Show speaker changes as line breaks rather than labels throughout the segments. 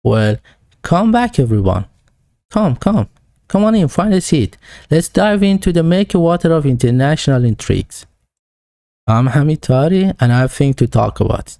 Well, come back everyone. Come on in, find a seat. Let's dive into the murky water of international intrigues. I'm Hamid Taheri and I have things to talk about.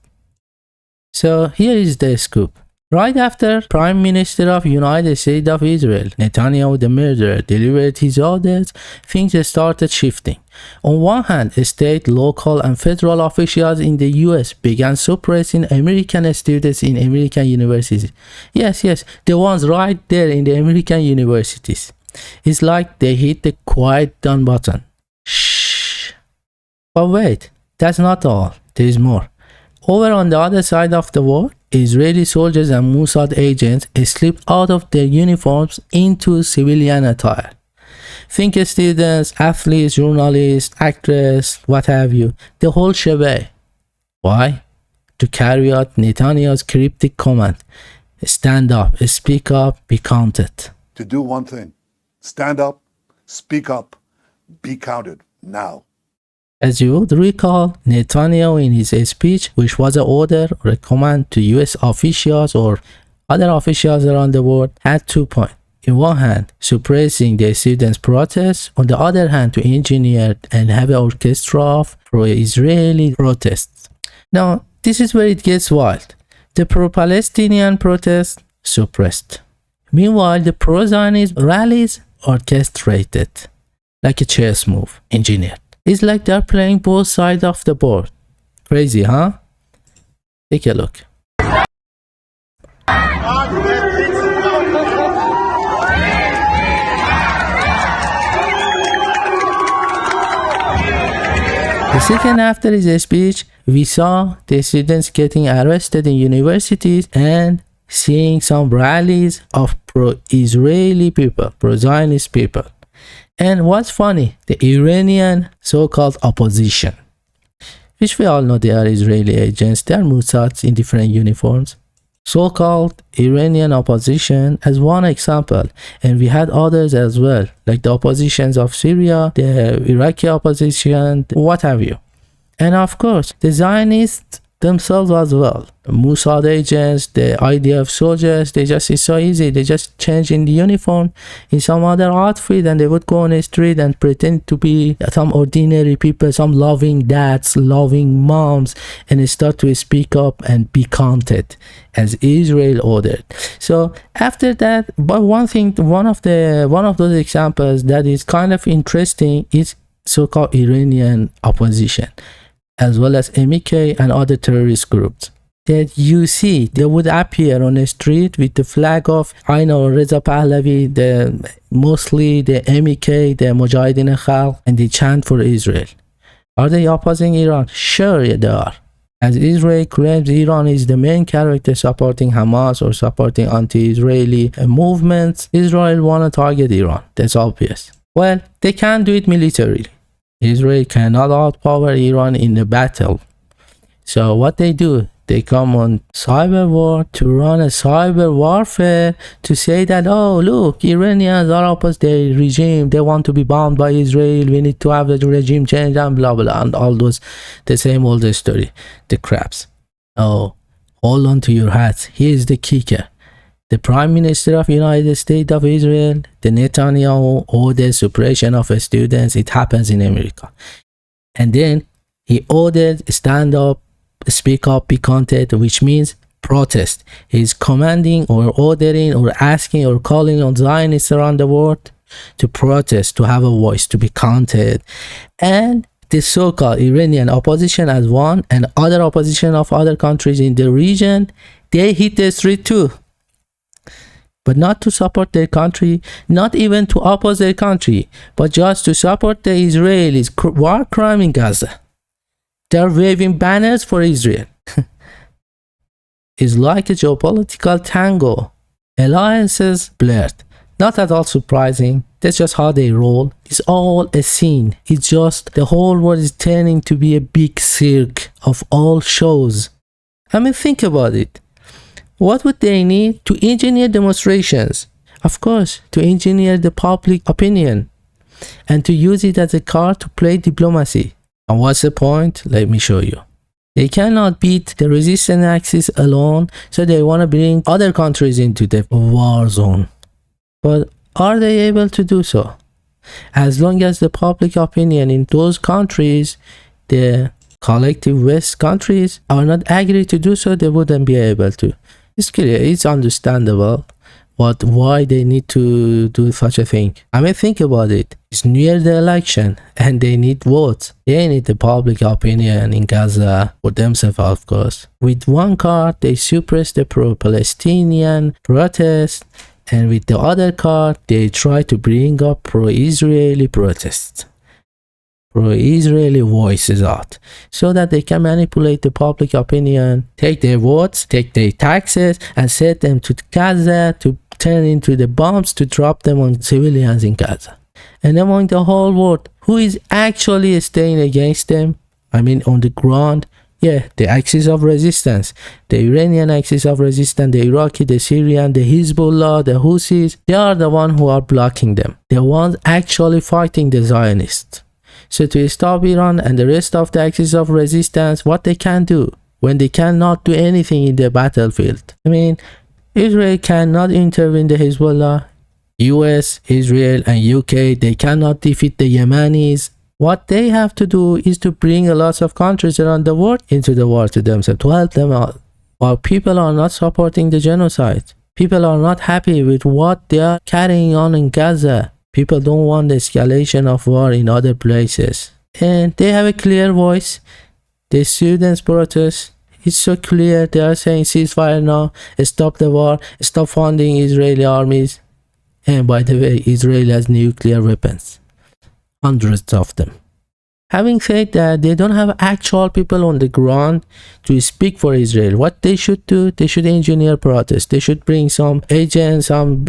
So here is the scoop. Right after Prime Minister of United States of Israel, Netanyahu the murderer, delivered his orders, things started shifting. On one hand, state, local, and federal officials in the US began suppressing American students in American universities. Yes, the ones right there in the American universities. It's like they hit the quiet down button. Shh. But wait, that's not all. There is more. Over on the other side of the world, Israeli soldiers and Mossad agents slipped out of their uniforms into civilian attire. Think students, athletes, journalists, actors, what have you, the whole shebang. Why? To carry out Netanyahu's cryptic command: stand up, speak up, be counted.
To do one thing: stand up, speak up, be counted now.
As you would recall, Netanyahu in his speech, which was an order or a command to US officials or other officials around the world, had 2 points. In one hand, suppressing the students' protests, on the other hand, to engineer and have an orchestra of pro-Israeli protests. Now, this is where it gets wild. The pro-Palestinian protests suppressed. Meanwhile, the pro-Zionist rallies orchestrated, like a chess move, engineered. It's like they're playing both sides of the board. Crazy, huh? Take a look. The second after his speech, we saw the students getting arrested in universities and seeing some rallies of pro-Israeli people, pro-Zionist people. And what's funny, the Iranian so-called opposition, which we all know they are Israeli agents, they are Mossads in different uniforms. So-called Iranian opposition as one example, and we had others as well, like the oppositions of Syria, the Iraqi opposition, what have you. And of course, the Zionists themselves as well. Mossad agents, the IDF soldiers, it's so easy. They just change in the uniform in some other outfit and they would go on the street and pretend to be some ordinary people, some loving dads, loving moms, and start to speak up and be counted as Israel ordered. So after that, but one of those examples that is kind of interesting is so-called Iranian opposition, as well as MEK and other terrorist groups that you see, they would appear on the street with the flag of, I know, Reza Pahlavi, mostly the MEK, the Mujahedin-e Khalq, and they chant for Israel. Are they opposing Iran? Sure, they are. As Israel claims Iran is the main character supporting Hamas or supporting anti-Israeli movements, Israel want to target Iran. That's obvious. Well, they can't do it militarily. Israel cannot outpower Iran in the battle. So what they do, they come on cyber war to run a cyber warfare to say that, oh look, Iranians are opposed their regime, they want to be bombed by Israel, we need to have the regime change and blah blah, and all those, the same old story, the craps. Oh, hold on to your hats, here's the kicker. The Prime Minister of United States of Israel, the Netanyahu, ordered suppression of students. It happens in America. And then he ordered stand up, speak up, be counted, which means protest. He's commanding or ordering or asking or calling on Zionists around the world to protest, to have a voice, to be counted. And the so-called Iranian opposition as one, and other opposition of other countries in the region, they hit the street too. But not to support their country, not even to oppose their country, but just to support the Israelis' war crime in Gaza. They're waving banners for Israel. It's like a geopolitical tango. Alliances blurred. Not at all surprising. That's just how they roll. It's all a scene. It's just the whole world is turning to be a big cirque of all shows. I mean, think about it. What would they need to engineer demonstrations? Of course, to engineer the public opinion and to use it as a card to play diplomacy. And what's the point? Let me show you. They cannot beat the resistance axis alone, so they want to bring other countries into the war zone. But are they able to do so? As long as the public opinion in those countries, the collective West countries, are not agreed to do so, they wouldn't be able to. It's clear, it's understandable, but why they need to do such a thing? I mean, think about it. It's near the election and they need votes. They need the public opinion in Gaza for themselves, of course. With one card, they suppress the pro-Palestinian protest, and with the other card, they try to bring up pro-Israeli protests, pro-Israeli voices out, so that they can manipulate the public opinion, take their votes, take their taxes, and set them to Gaza to turn into the bombs to drop them on civilians in Gaza. And among the whole world, who is actually staying against them? I mean, on the ground, yeah, the axis of resistance, the Iranian axis of resistance, the Iraqi, the Syrian, the Hezbollah, the Houthis, they are the ones who are blocking them. The ones actually fighting the Zionists. So to stop Iran and the rest of the axis of resistance, what they can do when they cannot do anything in the battlefield? I mean, Israel cannot intervene the Hezbollah. US, Israel, and UK, they cannot defeat the Yemenis. What they have to do is to bring a lot of countries around the world into the war to themselves, to help them out. While people are not supporting the genocide, people are not happy with what they are carrying on in Gaza. People don't want the escalation of war in other places. And they have a clear voice. The students protest. It's so clear. They are saying ceasefire now, stop the war, stop funding Israeli armies. And by the way, Israel has nuclear weapons. Hundreds of them. Having said that, they don't have actual people on the ground to speak for Israel. What they should do, they should engineer protests. They should bring some agents, some,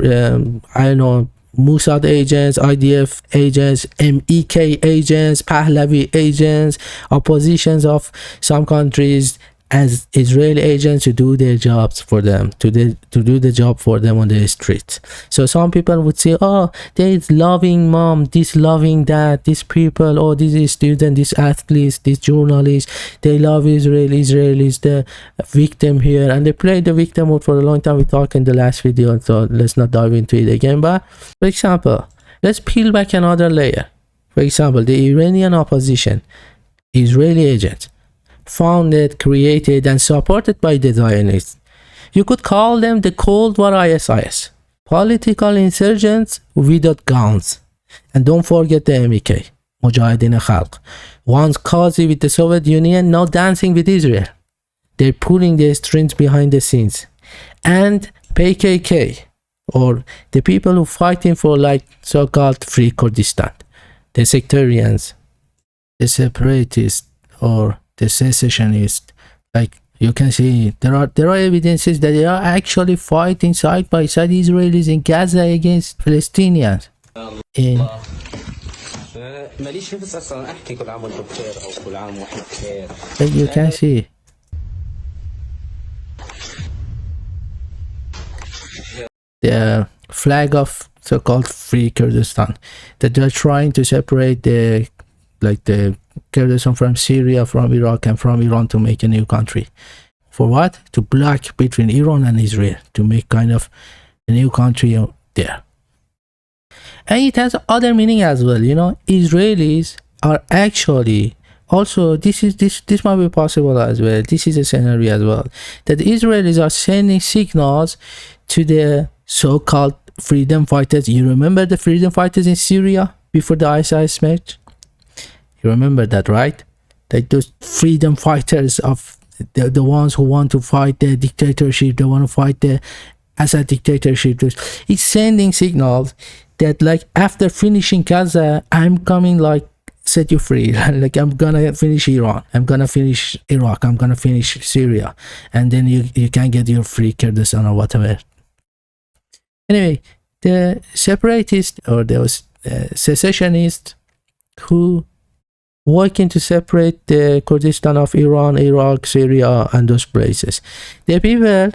I don't know, Mossad agents, IDF agents, MEK agents, Pahlavi agents, oppositions of some countries as Israeli agents to do their jobs for them, to do the job for them on the street. So some people would say, oh, there is loving mom, this loving dad, these people, oh, this is student, these athletes, these journalists, they love Israel, Israel is the victim here, and they play the victim mode for a long time. We talked in the last video, so let's not dive into it again. But for example, let's peel back another layer. For example, the Iranian opposition, Israeli agents, founded, created, and supported by the Zionists. You could call them the Cold War ISIS, political insurgents without guns. And don't forget the MEK, Mujahedin-e Khalq, once cozy with the Soviet Union, now dancing with Israel. They're pulling the strings behind the scenes. And PKK, or the people who fighting for like so-called Free Kurdistan, the sectarians, the separatists, or the secessionists. Like you can see, there are evidences that they are actually fighting side by side Israelis in Gaza against Palestinians. Like you can see, the flag of so-called Free Kurdistan, that they're trying to separate the Kurdistan from Syria, from Iraq, and from Iran to make a new country. For what? To block between Iran and Israel, to make kind of a new country there. And it has other meaning as well. You know, Israelis are actually also, this might be possible as well. This is a scenario as well, that Israelis are sending signals to the so-called freedom fighters. You remember the freedom fighters in Syria before the ISIS match? You remember that, right? Like those freedom fighters of the ones who want to fight the dictatorship, they want to fight the Assad dictatorship. It's sending signals that like after finishing Gaza, I'm coming like set you free. Like I'm gonna finish Iran, I'm gonna finish Iraq, I'm gonna finish Syria, and then you can get your free Kurdistan or whatever. Anyway, the separatists or those secessionists who working to separate the Kurdistan of Iran, Iraq, Syria, and those places. The people,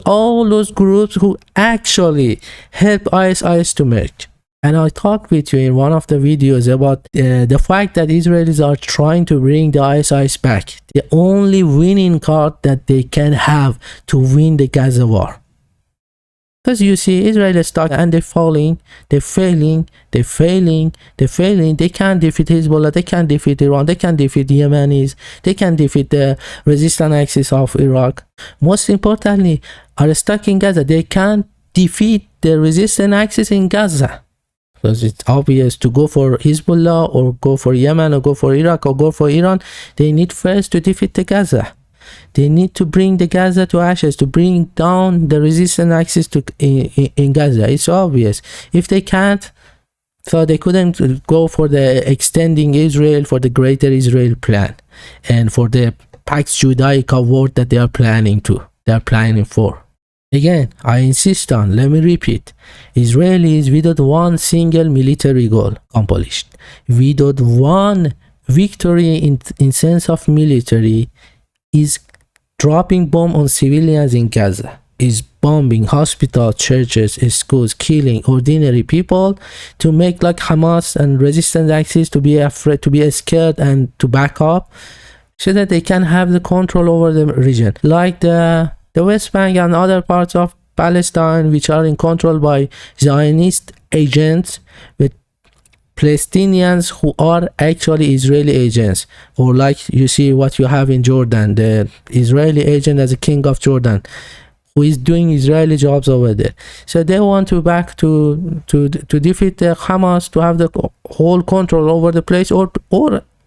all those groups who actually help ISIS to merge. And I talked with you in one of the videos about the fact that Israelis are trying to bring the ISIS back. The only winning card that they can have to win the Gaza war. Because you see, Israel is stuck and they're falling, they're failing, they're failing, they're failing. They can't defeat Hezbollah, they can't defeat Iran, they can't defeat the Yemenis, they can't defeat the resistance axis of Iraq. Most importantly, are stuck in Gaza. They can't defeat the resistance axis in Gaza. Because it's obvious to go for Hezbollah or go for Yemen or go for Iraq or go for Iran, they need first to defeat the Gaza. They need to bring the Gaza to ashes, to bring down the resistance axis to in Gaza. It's obvious. If they can't, so they couldn't go for the extending Israel, for the greater Israel plan, and for the Pax Judaica war that they are planning for. Again, I insist on, let me repeat, Israelis without one single military goal accomplished, without one victory in sense of military, is dropping bomb on civilians in Gaza, is bombing hospitals, churches, schools, killing ordinary people to make like Hamas and resistance axis to be afraid, to be scared and to back up so that they can have the control over the region. Like the West Bank and other parts of Palestine, which are in control by Zionist agents, with Palestinians who are actually Israeli agents, or like you see what you have in Jordan, the Israeli agent as a king of Jordan, who is doing Israeli jobs over there. So they want to back to defeat the Hamas, to have the whole control over the place, or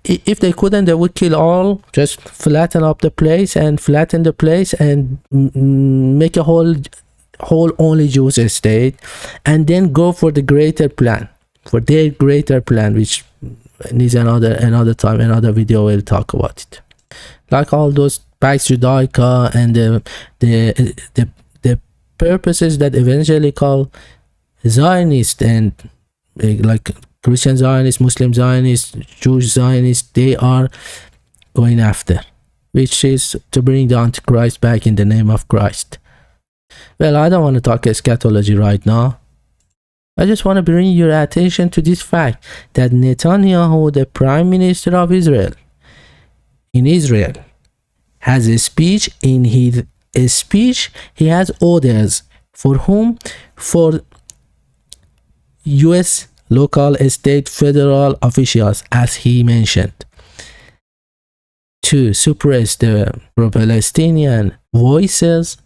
if they couldn't, they would kill all, just flatten up the place and make a whole only Jews state, and then go for the greater plan, for their greater plan, which needs another time, another video we'll talk about it. Like all those Pax Judaica and the purposes that evangelical Zionists and like Christian Zionists, Muslim Zionists, Jewish Zionists, they are going after, which is to bring the Antichrist back in the name of Christ. Well, I don't want to talk eschatology right now. I just want to bring your attention to this fact that Netanyahu, the Prime Minister of Israel, in Israel, has a speech. In his speech, he has orders. For whom? For US local, state, federal officials, as he mentioned, to suppress the pro-Palestinian voices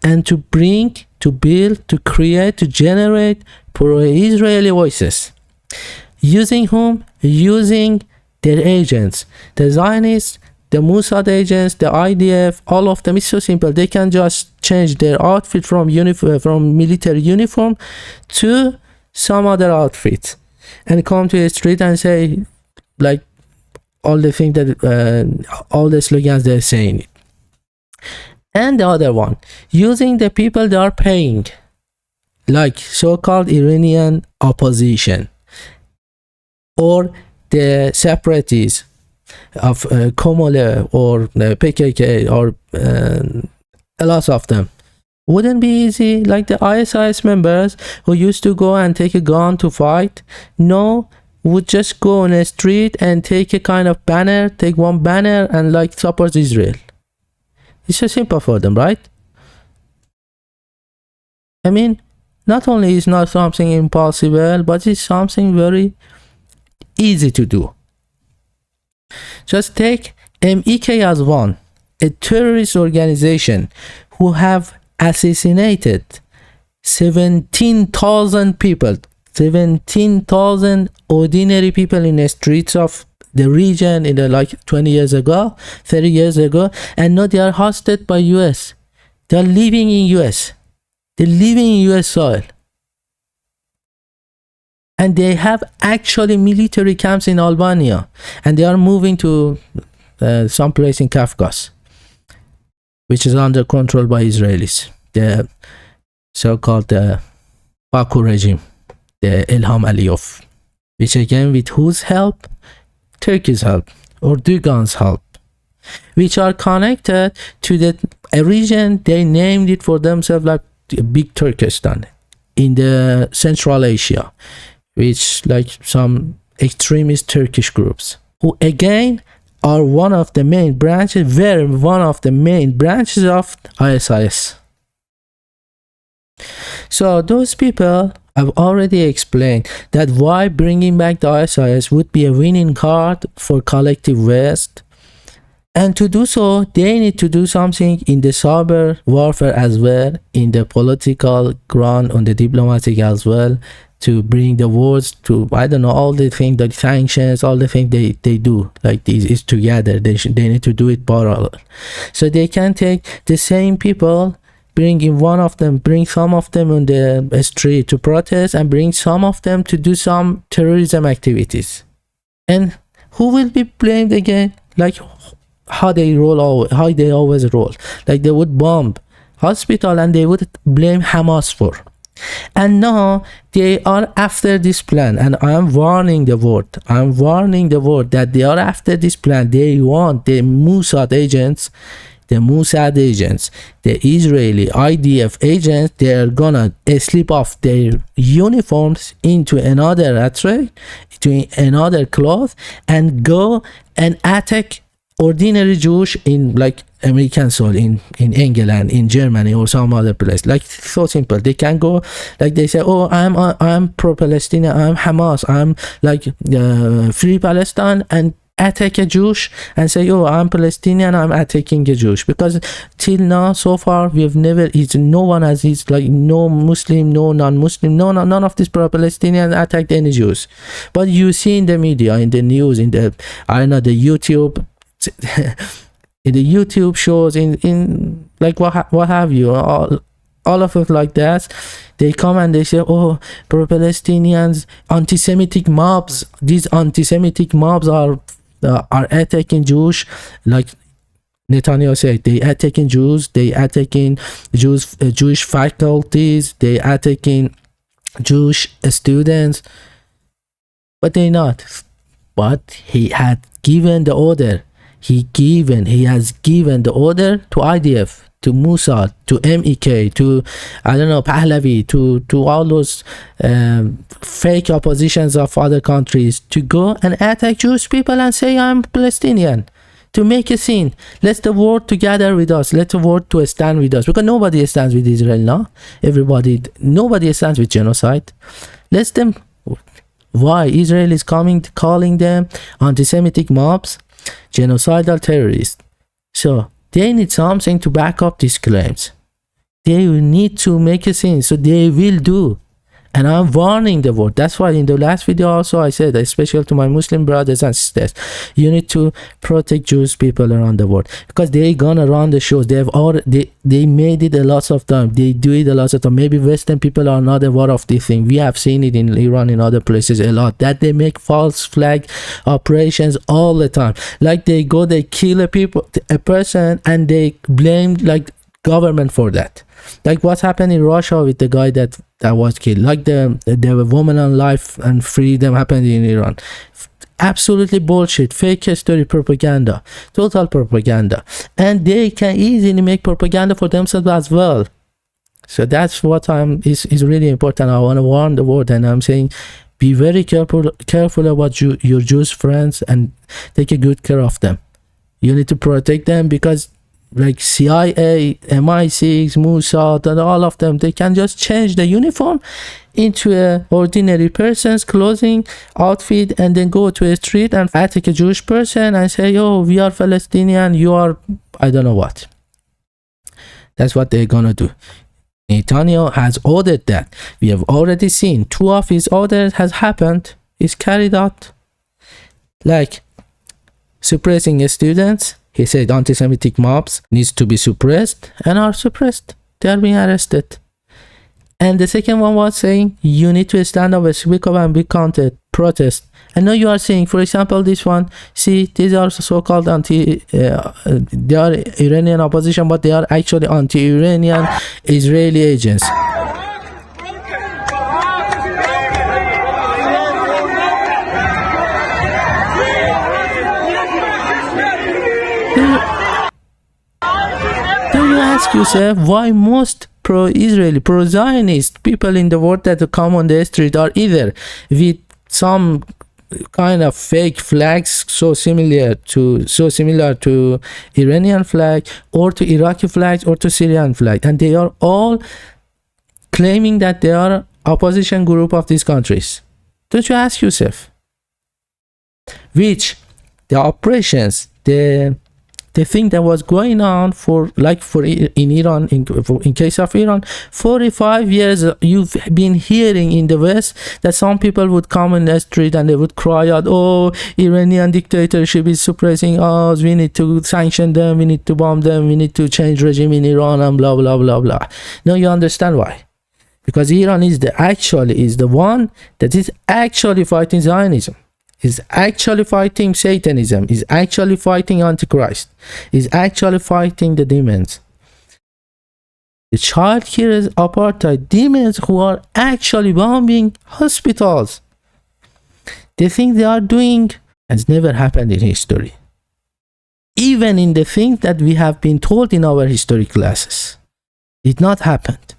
and to bring, to build, to create, to generate pro-Israeli voices. Using whom? Using their agents, the Zionists, the Mossad agents, the IDF, all of them. It's so simple. They can just change their outfit from military uniform to some other outfit and come to the street and say like all the things that all the slogans they're saying. And the other one, using the people they are paying, like so-called Iranian opposition or the separatists of Komala or PKK or a lot of them. Wouldn't be easy, like the ISIS members who used to go and take a gun to fight. No, would just go on a street and take a kind of banner, take one banner and like support Israel. It's so simple for them, right? I mean, not only is not something impossible, but it's something very easy to do. Just take MEK as one, a terrorist organization who have assassinated 17,000 people, 17,000 ordinary people in the streets of the region in the like 20 years ago, 30 years ago, and now they are hosted by US. They are living in US. They're living in US soil. And they have actually military camps in Albania, and they are moving to some place in Kafkas, which is under control by Israelis, the so-called Baku regime, the Ilham Aliyev, which again with whose help? Turkey's help, or Erdogan's help, which are connected to a region they named it for themselves like Big Turkestan. in the Central Asia, which like some extremist Turkish groups, who again are one of the main branches of ISIS. So those people, I've already explained that why bringing back the ISIS would be a winning card for collective West. And to do so, they need to do something in the cyber warfare as well, in the political ground, on the diplomatic as well, to bring the words to, I don't know, all the things, the sanctions, all the things they do, like this is together. They need to do it parallel. So they can take the same people, bring some of them on the street to protest, and bring some of them to do some terrorism activities. And who will be blamed again? Like how they always roll. Like they would bomb hospital and they would blame Hamas for. And now they are after this plan, and I'm warning the world that they are after this plan. They want the Mossad agents, the Israeli IDF agents, they are gonna slip off their uniforms into another cloth and go and attack ordinary Jewish in like American soil, in England, in Germany, or some other place. Like so simple. They can go like they say, oh, I'm pro-Palestinian, I'm Hamas, I'm like free Palestine, and attack a Jewish and say, oh, I'm Palestinian, I'm attacking a Jewish. Because till now, so far, we have never, no one has, like no Muslim, no non-Muslim, none of these pro-Palestinians attacked any Jews. But you see in the media, in the news, in the, I don't know, the YouTube, in the YouTube shows, in like what have you, all of it like that, they come and they say, oh, pro-Palestinians, anti-Semitic mobs, these anti-Semitic mobs are attacking Jewish, like Netanyahu said, they attacking Jews, they attacking Jewish faculties, they attacking Jewish students, but they not. But he had given the order. He has given the order to IDF, to Mossad, to MEK, to, I don't know, Pahlavi, to all those fake oppositions of other countries to go and attack Jewish people and say, I'm Palestinian, to make a scene. Let the world together with us. Let the world to stand with us. Because nobody stands with Israel now. Nobody stands with genocide. Let them. Why? Israel is calling them anti-Semitic mobs, genocidal terrorists. So they need something to back up these claims. They will need to make a scene, so they will do. And I'm warning the world. That's why in the last video also I said, especially to my Muslim brothers and sisters, you need to protect Jewish people around the world, because they're gonna run the shows. They made it a lot of time. They do it a lot of time. Maybe Western people are not aware of this thing. We have seen it in Iran, in other places a lot, that they make false flag operations all the time. Like they kill a person and they blame like government for that. Like what happened in Russia with the guy that was killed. Like the woman on life and freedom happened in Iran. Absolutely bullshit, fake story, propaganda, total propaganda. And they can easily make propaganda for themselves as well. So that's what is really important. I want to warn the world, and I'm saying, be very careful about your Jewish friends and take a good care of them. You need to protect them, because like CIA, MI6, Mossad, and all of them, they can just change the uniform into a ordinary person's clothing outfit and then go to a street and attack a Jewish person and say, oh, we are Palestinian, you are I don't know what. That's what they're gonna do. Netanyahu has ordered that. We have already seen 2 of his orders has happened, is carried out. Like suppressing students. He said anti-Semitic mobs needs to be suppressed, and are suppressed. They are being arrested. And the second one was saying you need to stand up, speak up, and be counted, protest. And now you are saying, for example, this one, see, these are so-called they are Iranian opposition, but they are actually anti-Iranian Israeli agents. Do you ask yourself why most pro-Israeli, pro-Zionist people in the world that come on the street are either with some kind of fake flags so similar to Iranian flag, or to Iraqi flags, or to Syrian flag, and they are all claiming that they are opposition group of these countries. Don't you ask yourself, which the operations, the thing that was going on in Iran, in case of Iran, 45 years you've been hearing in the West that some people would come in the street and they would cry out, oh, Iranian dictatorship is suppressing us, we need to sanction them, we need to bomb them, we need to change regime in Iran, and blah blah blah blah. Now you understand why. Because Iran is the one that is actually fighting Zionism, is actually fighting Satanism, is actually fighting Antichrist, is actually fighting the demons. The child killers, apartheid, demons who are actually bombing hospitals. The thing they are doing has never happened in history. Even in the things that we have been told in our history classes, it not happened.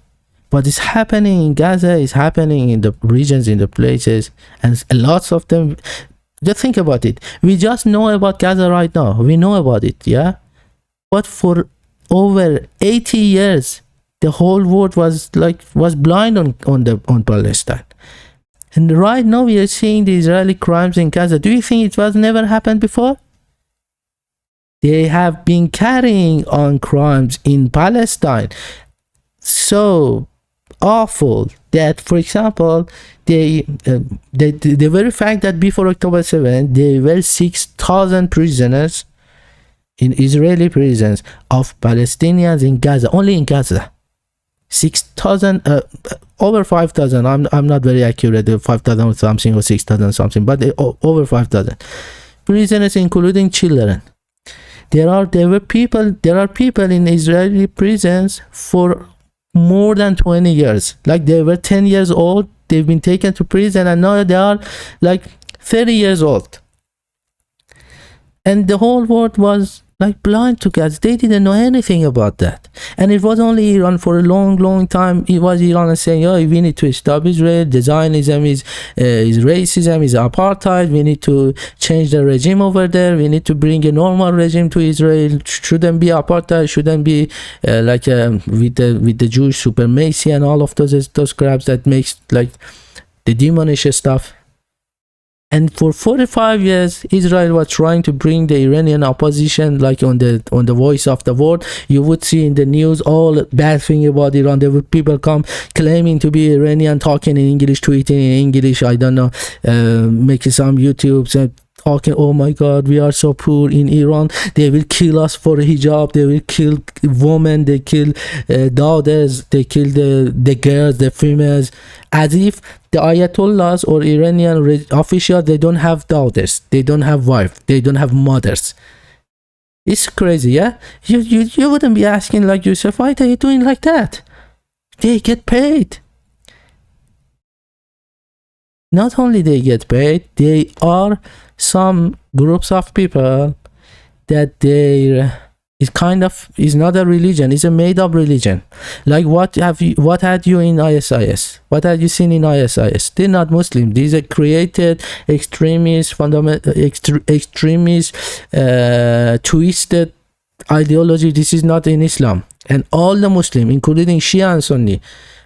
But it's happening in Gaza, it's happening in the regions, in the places, and lots of them. Just think about it. We just know about Gaza right now. We know about it, yeah? But for over 80 years, the whole world was blind on Palestine. And right now we are seeing the Israeli crimes in Gaza. Do you think it was never happened before? They have been carrying on crimes in Palestine so awful that, for example, the very fact that before October 7 there were 6,000 prisoners in Israeli prisons of Palestinians in Gaza, only in Gaza. 6,000, over 5,000. I'm not very accurate, 5,000 something or 6,000 something, but over 5,000 prisoners, including children. There are people in Israeli prisons for more than 20 years. Like they were 10 years old, they've been taken to prison, and now they are like 30 years old. And the whole world was like blind to Gaza. They didn't know anything about that. And it was only Iran for a long time. It was Iran saying, oh, we need to stop Israel. The Zionism is racism, is apartheid. We need to change the regime over there. We need to bring a normal regime to Israel. Shouldn't be apartheid. Shouldn't be with the Jewish supremacy and all of those crabs that makes like the demonish stuff. And for 45 years, Israel was trying to bring the Iranian opposition, like on the voice of the world. You would see in the news all bad thing about Iran. There would people come claiming to be Iranian, talking in English, tweeting in English. I don't know, making some YouTubes and talking, oh my God, we are so poor in Iran. They will kill us for hijab. They will kill women. They kill daughters. They kill the girls, the females, as if the Ayatollahs or Iranian officials, they don't have daughters, they don't have wives, they don't have mothers. It's crazy, yeah? You wouldn't be asking like yourself, why are they doing like that? They get paid. Not only they get paid, they are some groups of people that is not a religion, it's a made-up religion. Like what had you in ISIS? What had you seen in ISIS? They're not Muslim. These are created extremist, twisted ideology. This is not in Islam. And all the Muslim, including Shia and Sunni,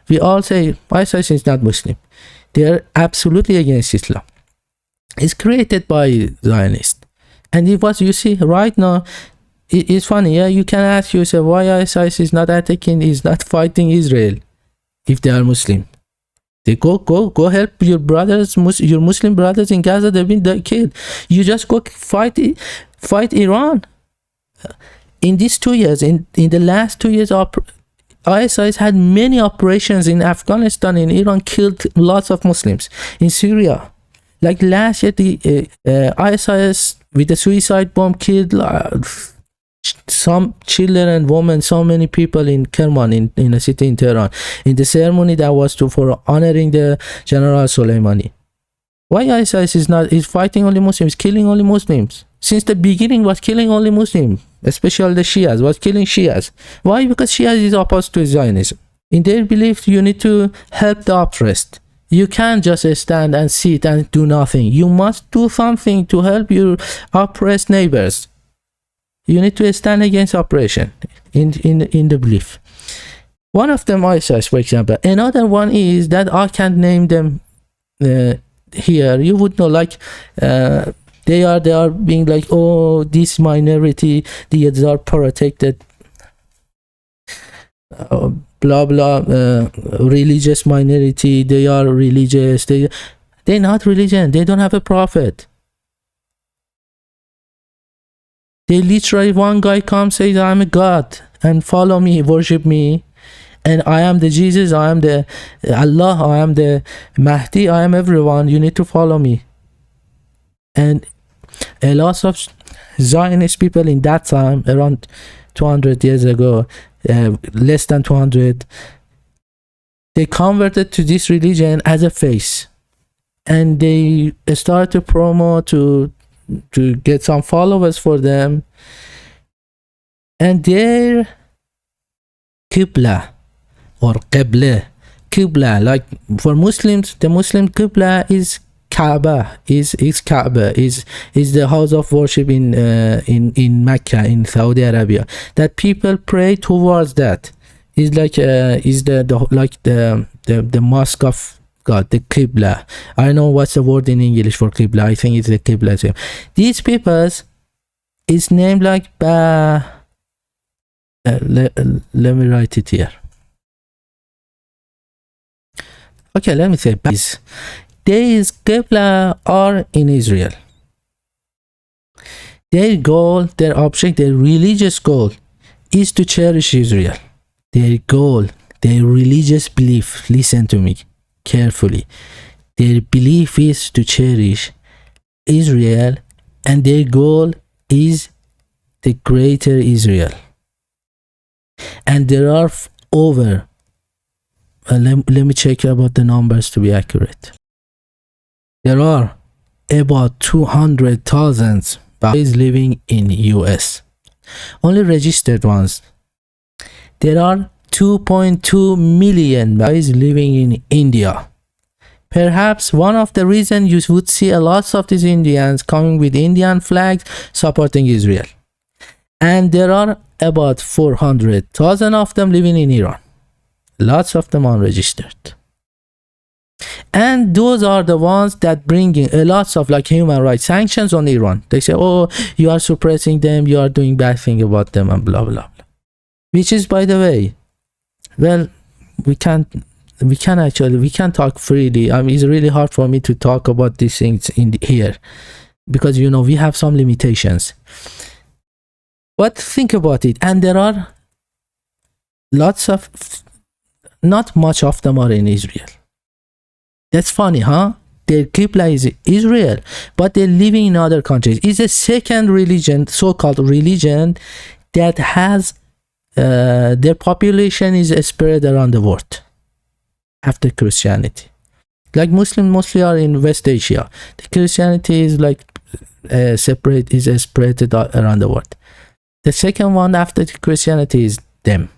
we all say ISIS is not Muslim. They are absolutely against Islam. It's created by Zionists. And it was, you see, right now, it's funny, yeah. You can ask yourself why ISIS is not attacking, is not fighting Israel, if they are Muslim. They go help your brothers, your Muslim brothers in Gaza. They've been killed. You just go fight Iran. In these 2 years, in the last 2 years, ISIS had many operations in Afghanistan, in Iran, killed lots of Muslims. In Syria, like last year, the ISIS with the suicide bomb killed some children and women, so many people in Kerman, in a city in Tehran, in the ceremony that was for honoring the General Soleimani. Why ISIS is fighting only Muslims, killing only Muslims? Since the beginning was killing only Muslims, especially the Shias, was killing Shias. Why? Because Shias is opposed to Zionism. In their belief, you need to help the oppressed. You can't just stand and sit and do nothing. You must do something to help your oppressed neighbors. You need to stand against oppression in the belief. One of them ISIS, for example. Another one is that I can't name them here. You would know, like they are being like, oh, this minority, these are protected, blah blah, religious minority, they are religious. They're not religion. They don't have a prophet. They literally, one guy comes, says, I'm a god and follow me, worship me, and I am the Jesus, I am the Allah, I am the Mahdi, I am everyone, you need to follow me. And a lot of Zionist people in that time, around 200 years ago, less than 200, they converted to this religion as a face, and they started to promote to get some followers for them. And their Qibla or Qibla, like for Muslims, the Muslim Qibla is Kaaba, is the house of worship in Mecca, in Saudi Arabia, that people pray towards. That is like is the mosque of God, the Qibla. I don't know what's the word in English for Qibla. I think it's the Qibla. These peoples is named like let me write it here. Okay, let me say these Qibla are in Israel. Their goal, their object, their religious goal is to cherish Israel. Their goal, their religious belief, listen to me carefully, their belief is to cherish Israel, and their goal is the greater Israel. And there are over, let me check about the numbers to be accurate. There are about 200,000 Baha'is living in US, only registered ones. There are 2.2 million Baha'is living in India. Perhaps one of the reasons you would see a lot of these Indians coming with Indian flags supporting Israel. And there are about 400,000 of them living in Iran. Lots of them unregistered. And those are the ones that bring in a lot of like human rights sanctions on Iran. They say, oh, you are suppressing them, you are doing bad thing about them, and blah blah blah. Which is, by the way, well, we can't talk freely. I mean, it's really hard for me to talk about these things in here because, you know, we have some limitations. But think about it, and there are lots of, not much of them are in Israel. That's funny, huh? Their Qibla is Israel, but they're living in other countries. It's a second religion, so-called religion, that has their population is spread around the world after Christianity. Like Muslims mostly are in West Asia. The Christianity is like spread around the world. The second one after Christianity is them,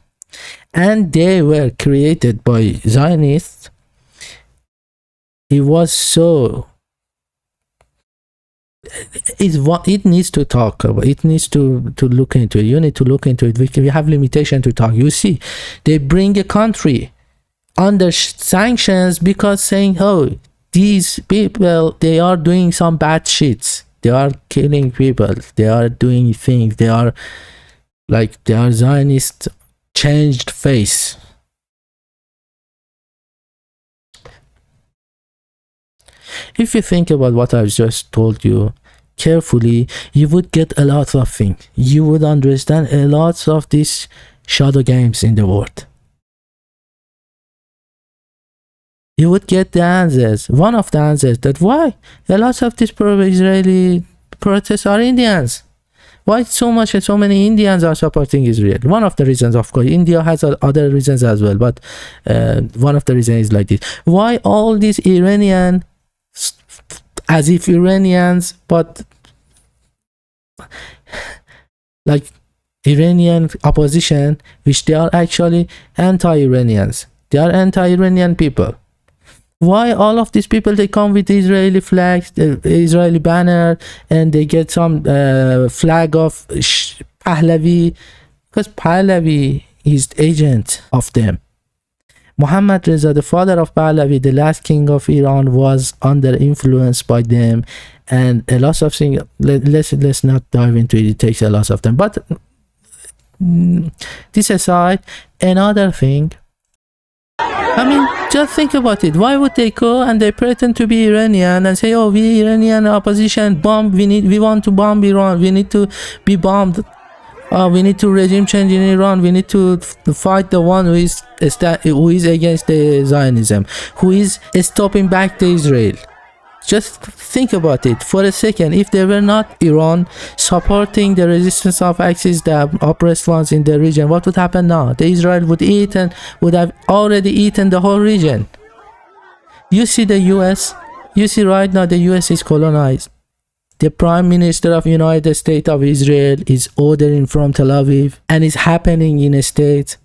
and they were created by Zionists. It was so. It needs to talk about. It needs to look into it. You need to look into it. We have limitation to talk. You see, they bring a country under sanctions because saying, oh, these people, they are doing some bad shits. They are killing people. They are doing things. They are Zionist changed face. If you think about what I've just told you carefully, you would get a lot of things. You would understand a lot of these shadow games in the world. You would get the answers. One of the answers that why a lot of these pro-Israeli protests are Indians. Why so many Indians are supporting Israel? One of the reasons, of course, India has other reasons as well, but one of the reasons is like this. Why all these Iranian, as if Iranians, but like Iranian opposition, which they are actually anti-Iranians. They are anti-Iranian people. Why all of these people, they come with Israeli flags, the Israeli banner, and they get some flag of Pahlavi, because Pahlavi is agent of them. Muhammad Reza, the father of Pahlavi, the last king of Iran, was under influence by them, and a lot of things. Let's not dive into it. It takes a lot of time. But this aside, another thing. I mean, just think about it. Why would they go and they pretend to be Iranian and say, "Oh, we Iranian opposition bomb. We want to bomb Iran. We need to be bombed. We need to regime change in Iran. We need to fight the one who is against the Zionism, who is stopping back the Israel." Just think about it for a second. If they were not Iran supporting the resistance of Axis, the oppressed ones in the region, what would happen now? The Israel would eat and would have already eaten the whole region. You see the US, you see right now the US is colonized. The Prime Minister of United States of Israel is ordering from Tel Aviv, and it's happening in a state.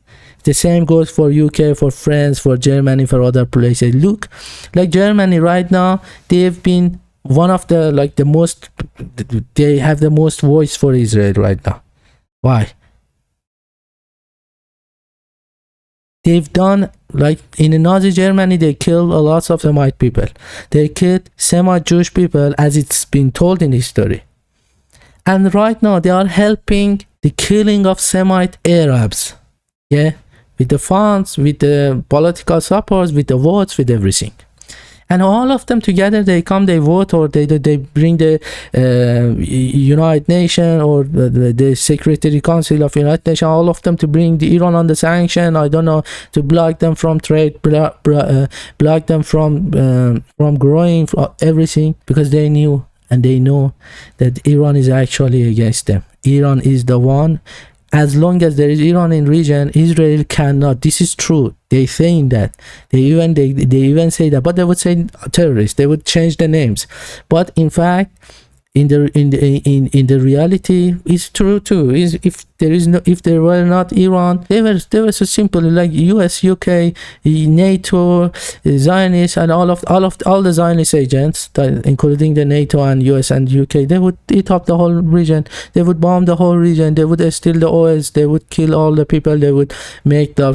The same goes for UK, for France, for Germany, for other places. Look, like Germany right now, they've been one of the, like the most, they have the most voice for Israel right now. Why? They've done, like in Nazi Germany, they killed a lot of Semite people. They killed Semite Jewish people, as it's been told in history. And right now, they are helping the killing of Semite Arabs. Yeah? With the funds, with the political supports, with the votes, with everything. And all of them together, they come, they vote, or they bring the United Nations or the Security Council of United Nations, all of them to bring the Iran on the sanction, I don't know, to block them from trade, block them from growing, everything, because they knew and they know that Iran is actually against them. Iran is the one. As long as there is Iran in region, Israel cannot. This is true. They saying that. They even say that, but they would say terrorists. They would change the names. But in fact, in the reality, it's true too. If there were not Iran, they were so simple, like US, UK, NATO, Zionists, and all the Zionist agents, including the NATO and US and UK. They would eat up the whole region. They would bomb the whole region. They would steal the oils. They would kill all the people. They would make the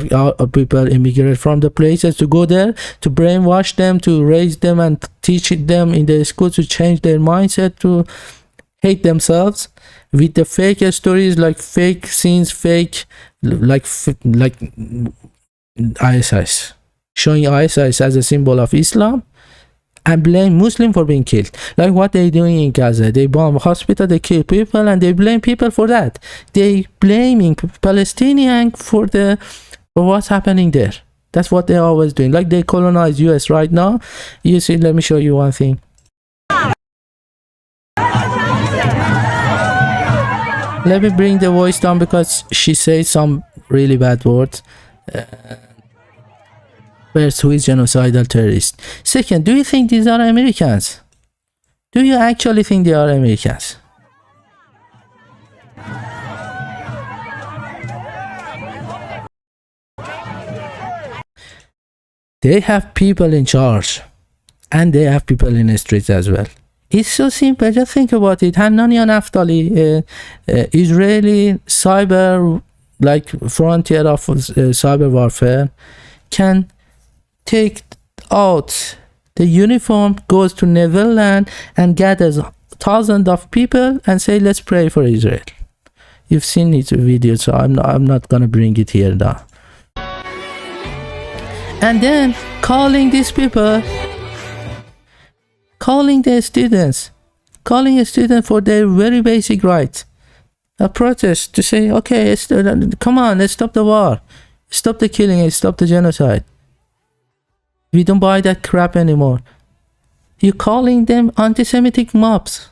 people immigrate from the places to go there, to brainwash them, to raise them and teach them in the school, to change their mindset, to hate themselves with the fake stories, like fake scenes, fake like ISIS, showing ISIS as a symbol of Islam, and blame Muslim for being killed, like what they're doing in Gaza. They bomb hospital, they kill people, and they blame people for that. They blaming Palestinian for what's happening there. That's what they're always doing. Like they colonize US right now. You see, let me show you one thing. Let me bring the voice down because she says some really bad words. First, who is genocidal terrorist? Second, do you think these are Americans? Do you actually think they are Americans? They have people in charge, and they have people in the streets as well. It's so simple. Just think about it. Hanani and Naftali, Israeli cyber, like frontier of cyber warfare, can take out the uniform, goes to Netherlands and gathers thousands of people and say, "Let's pray for Israel." You've seen it video, so I'm not gonna bring it here now. And then calling these people, calling the students, calling a student for their very basic rights, a protest to say, okay, come on, let's stop the war, stop the killing, stop the genocide. We don't buy that crap anymore. You're calling them anti-Semitic mobs.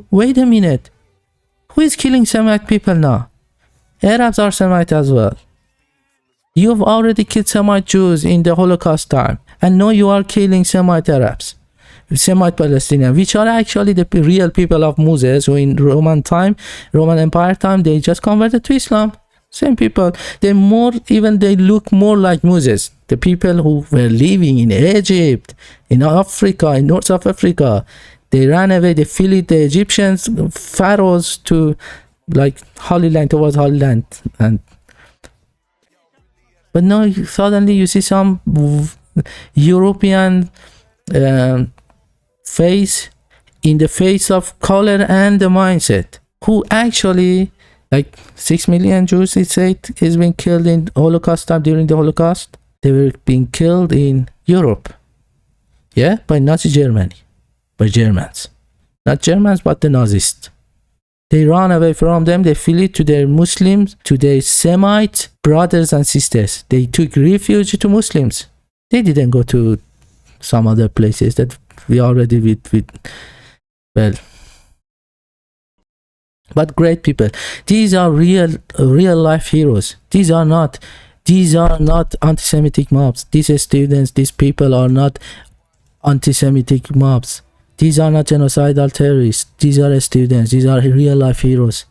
Wait a minute, who is killing Semite people now? Arabs are Semite as well. You've already killed Semite Jews in the Holocaust time, and now you are killing Semite Arabs. Semite-Palestinian, which are actually the real people of Moses, who in Roman Empire time, they just converted to Islam. Same people. They look more like Moses. The people who were living in Egypt, in Africa, in North of Africa, they ran away. They fled the Egyptians, pharaohs, to like Holy Land, towards Holy Land, but now suddenly you see some European face in the face of color and the mindset, who actually, like 6 million Jews, it said, has been killed in Holocaust time. During the Holocaust, they were being killed in Europe, by Nazi Germany, by Germans, not Germans but the Nazis. They ran away from them. They fled to their Muslims, to their Semite brothers and sisters. They took refuge to Muslims. They didn't go to some other places that we already but great people. These are real life heroes. These are not anti-Semitic mobs. These students, these people are not anti-Semitic mobs. These are not genocidal terrorists. These are students. These are real life heroes.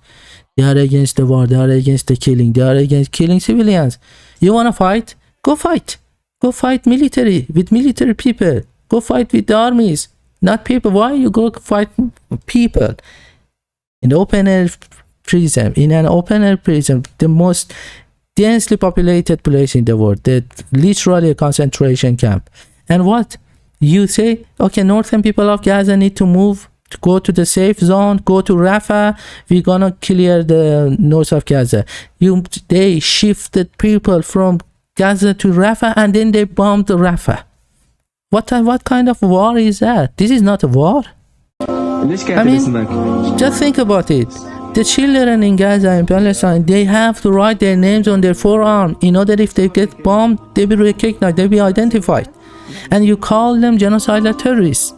They are against the war. They are against the killing. They are against killing civilians. You want to fight? Go fight. Go fight military, with military people. Go fight with the armies, not people. Why you go fight people? In open air prison, in an open air prison, the most densely populated place in the world, that literally a concentration camp. And what? You say, okay, northern people of Gaza need to move, to go to the safe zone, go to Rafah, we're gonna clear the north of Gaza. They shifted people from Gaza to Rafah, and then they bombed Rafah. What kind of war is that? This is not a war. I mean, just think about it. The children in Gaza and Palestine, they have to write their names on their forearm in order, if they get bombed, they be recognized, they be identified. And you call them genocidal terrorists.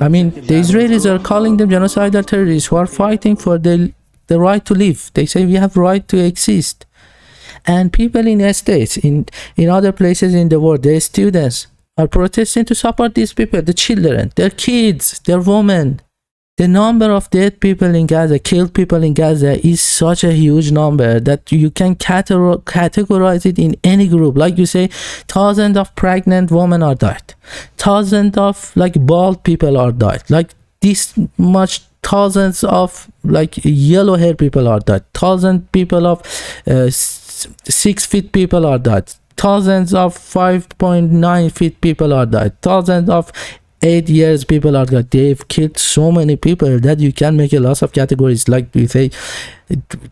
I mean, the Israelis are calling them genocidal terrorists who are fighting for the right to live. They say we have right to exist. And people in the States, in other places in the world, their students are protesting to support these people, the children, their kids, their women. The number of dead people in Gaza, killed people in Gaza, is such a huge number that you can categorize it in any group. Like you say, thousands of pregnant women are died. Thousands of bald people are died. Like this much, thousands of yellow hair people are died. Thousands people of 6 feet people are died. Thousands of 5.9 feet people are died. Thousands of 8 years people are died. They've killed so many people that you can make a lot of categories. Like we say,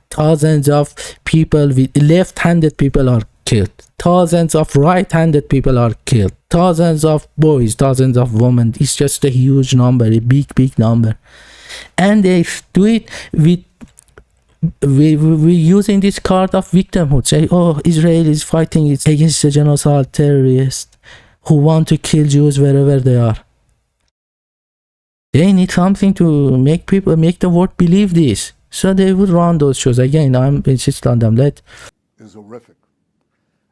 thousands of people with left-handed people are killed. Thousands of right-handed people are killed. Thousands of boys, thousands of women. It's just a huge number, a big number. And they do it with we using this card of victimhood. Say, oh, Israel is fighting against the genocidal terrorists who want to kill Jews wherever they are. They need something to make the world believe this. So they would run those shows. Again, I'm insisting on them.
Is horrific.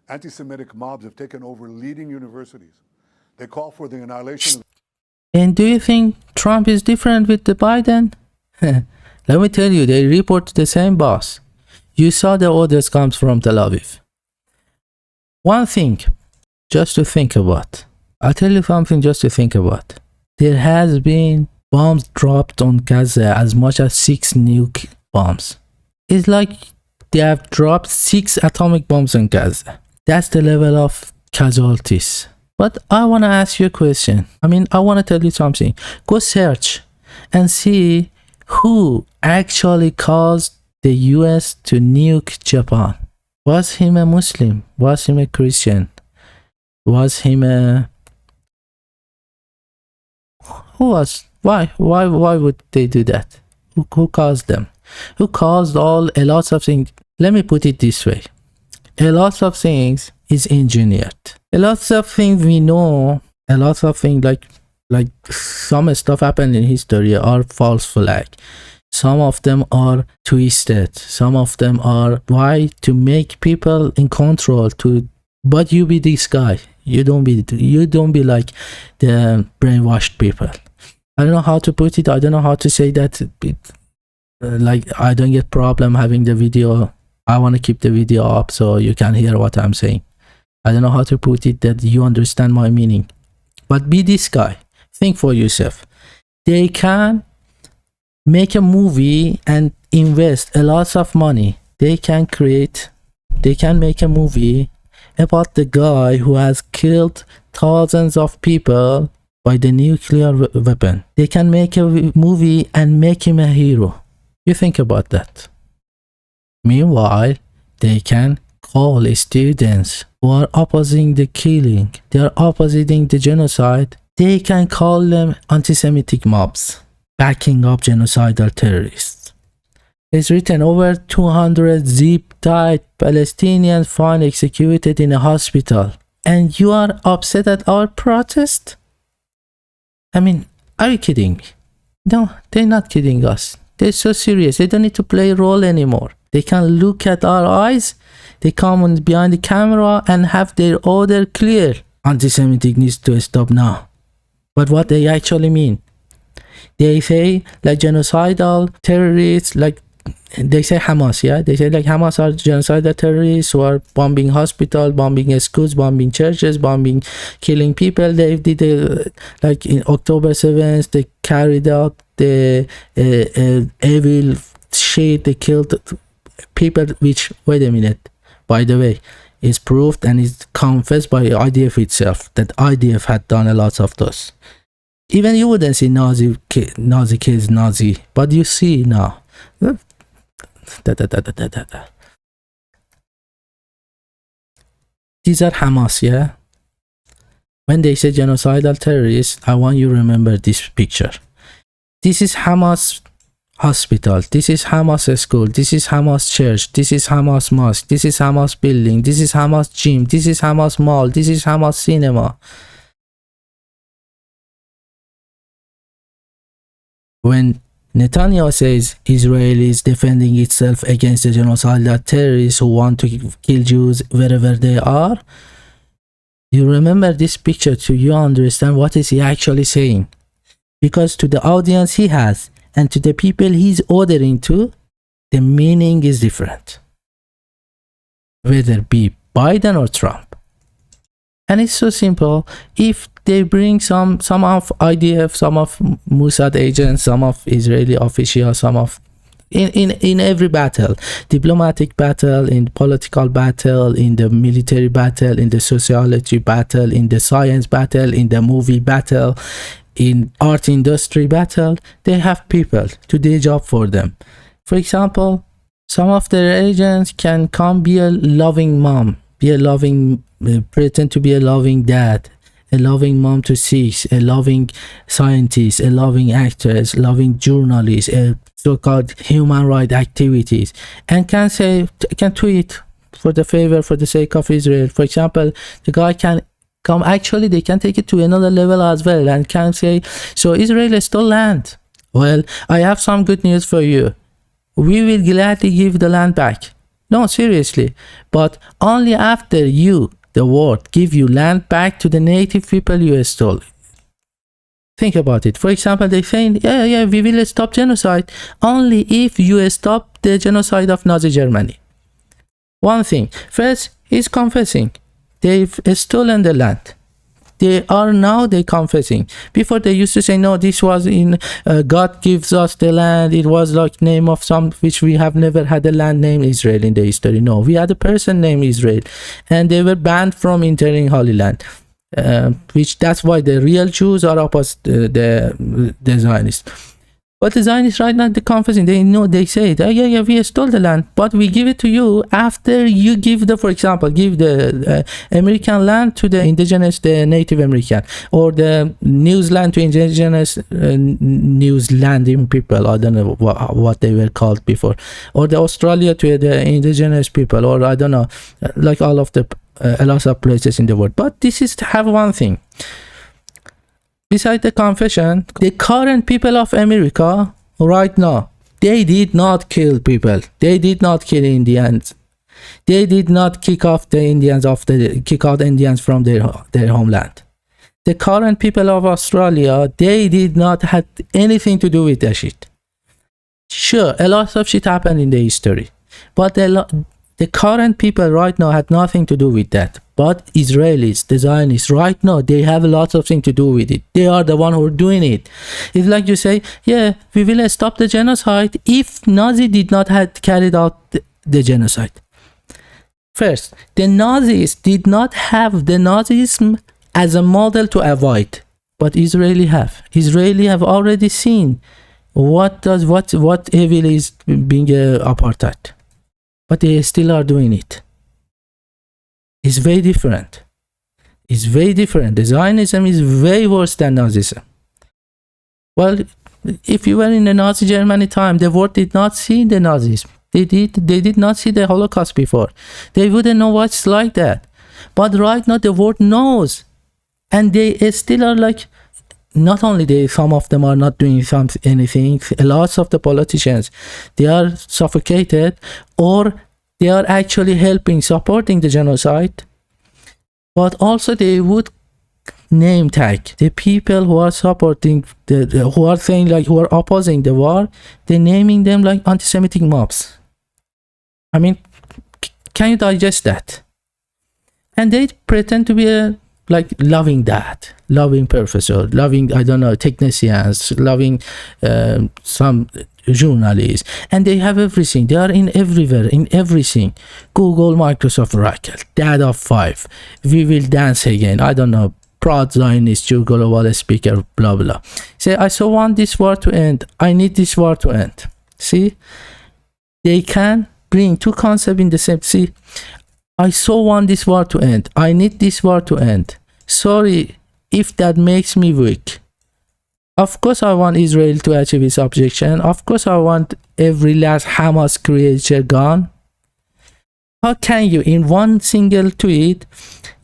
Anti-Semitic mobs have taken over leading universities. They call for the annihilation of...
And do you think Trump is different with the Biden? Let me tell you, they report to the same boss. You saw the orders comes from Tel Aviv. One thing, just to think about. I'll tell you something just to think about. There has been bombs dropped on Gaza, as much as 6 nuke bombs. It's like they have dropped 6 atomic bombs on Gaza. That's the level of casualties. But I want to ask you a question. I want to tell you something. Go search and see who actually caused the US to nuke Japan. Was him a Muslim? Was him a Christian? Was him a... Who was? Why would they do that? Who caused them? Who caused a lot of things? Let me put it this way. A lot of things is engineered. A lot of things we know, a lot of things like some stuff happened in history are false flag. Some of them are twisted. Some of them are why? To make people in control, to But you be this guy. You don't be like the brainwashed people. I don't know how to put it. I don't know how to say that. Like, I don't get problem having the video. I want to keep the video up so you can hear what I'm saying. I don't know how to put it that you understand my meaning. But be this guy. Think for yourself. They can make a movie and invest a lot of money. They can make a movie about the guy who has killed thousands of people by the nuclear weapon. They can make a movie and make him a hero. You think about that. Meanwhile, they can call students who are opposing the killing, they are opposing the genocide, they can call them anti-Semitic mobs, backing up genocidal terrorists. It's written over 200 zip-tied Palestinians found executed in a hospital. And you are upset at our protest? I mean, are you kidding me? No, they're not kidding us. They're so serious. They don't need to play a role anymore. They can look at our eyes. They come behind the camera and have their order clear. Anti-Semitic needs to stop now. But what they actually mean? They say like genocidal terrorists, like they say Hamas, yeah? They say like Hamas are genocidal terrorists who are bombing hospitals, bombing schools, bombing churches, killing people. They did, like in October 7th, they carried out the evil shit. They killed people, which, wait a minute, by the way, is proved and is confessed by IDF itself that IDF had done a lot of those. Even you wouldn't see Nazi kids, Nazi, but you see now. These are Hamas, yeah? When they say genocidal terrorists, I want you to remember this picture. This is Hamas hospital, this is Hamas school, this is Hamas church, this is Hamas mosque, this is Hamas building, this is Hamas gym, this is Hamas mall, this is Hamas cinema. When Netanyahu says Israel is defending itself against the genocidal terrorists who want to kill Jews wherever they are, you remember this picture so you understand what is he actually saying. Because to the audience he has and to the people he's ordering to, the meaning is different. Whether it be Biden or Trump. And it's so simple. If they bring some of IDF, some of Mossad agents, some of Israeli officials, some of in every battle, diplomatic battle, in political battle, in the military battle, in the sociology battle, in the science battle, in the movie battle, in art industry battle, they have people to do a job for them. For example, some of their agents can come be a loving mom, be a loving, pretend to be a loving dad, a loving mom to six, a loving scientist, a loving actress, a loving journalist, a so-called human rights activities, and can tweet for the favor, for the sake of Israel. For example, the guy can come, actually they can take it to another level as well and can say, so Israel stole land. Well, I have some good news for you. We will gladly give the land back. No, seriously. But only after you, the world, give you land back to the native people you stole. Think about it. For example, they say, yeah, we will stop genocide only if you stop the genocide of Nazi Germany. One thing. First, he's confessing. They've stolen the land. They confessing. Before they used to say, no, this was in God gives us the land. It was like name of some, which we have never had a land named Israel in the history. No, we had a person named Israel, and they were banned from entering Holy Land. Which that's why the real Jews are opposite the Zionists. But the Zionists right now, they're confessing. They know, they say, yeah, we stole the land, but we give it to you after you give for example, give the American land to the indigenous, the Native American, or the New Zealand to indigenous New Zealandian people. I don't know what they were called before, or the Australia to the indigenous people, or I don't know, like all of the a lot of places in the world. But this is to have one thing. Besides the confession, the current people of America right now, they did not kill people. They did not kill Indians. They did not kick out Indians from their homeland. The current people of Australia, they did not have anything to do with that shit. Sure, a lot of shit happened in the history, but the current people right now had nothing to do with that. But Israelis, the Zionists, right now, they have lots of things to do with it. They are the one who are doing it. It's like you say, yeah, we will stop the genocide if Nazi did not have carried out the genocide. First, the Nazis did not have the Nazism as a model to avoid, but Israeli have. Israeli have already seen what evil is being apartheid, but they still are doing it. It's very different. It's very different. The Zionism is way worse than Nazism. Well, if you were in the Nazi Germany time, the world did not see the Nazis. They did not see the Holocaust before. They wouldn't know what's like that. But right now the world knows. And they still are like, not only some of them are not doing anything, lots of the politicians, they are suffocated, or they are actually supporting the genocide, but also they would name tag the people who are supporting, who are saying like, who are opposing the war, they're naming them like anti-Semitic mobs. I mean, can you digest that? And they pretend to be like loving dad, loving professor, loving, I don't know, technicians, loving some journalists, and they have everything. They are in everywhere, in everything. Google, Microsoft, Oracle, dad of 5, we will dance again, I don't know, proud Zionist, global speaker, blah blah. Say, I so want this war to end, I need this war to end. See, they can bring two concepts in the same. See, I so want this war to end, I need this war to end. Sorry if that makes me weak. Of course I want Israel to achieve its objective. Of course I want every last Hamas creature gone. How can you, in one single tweet,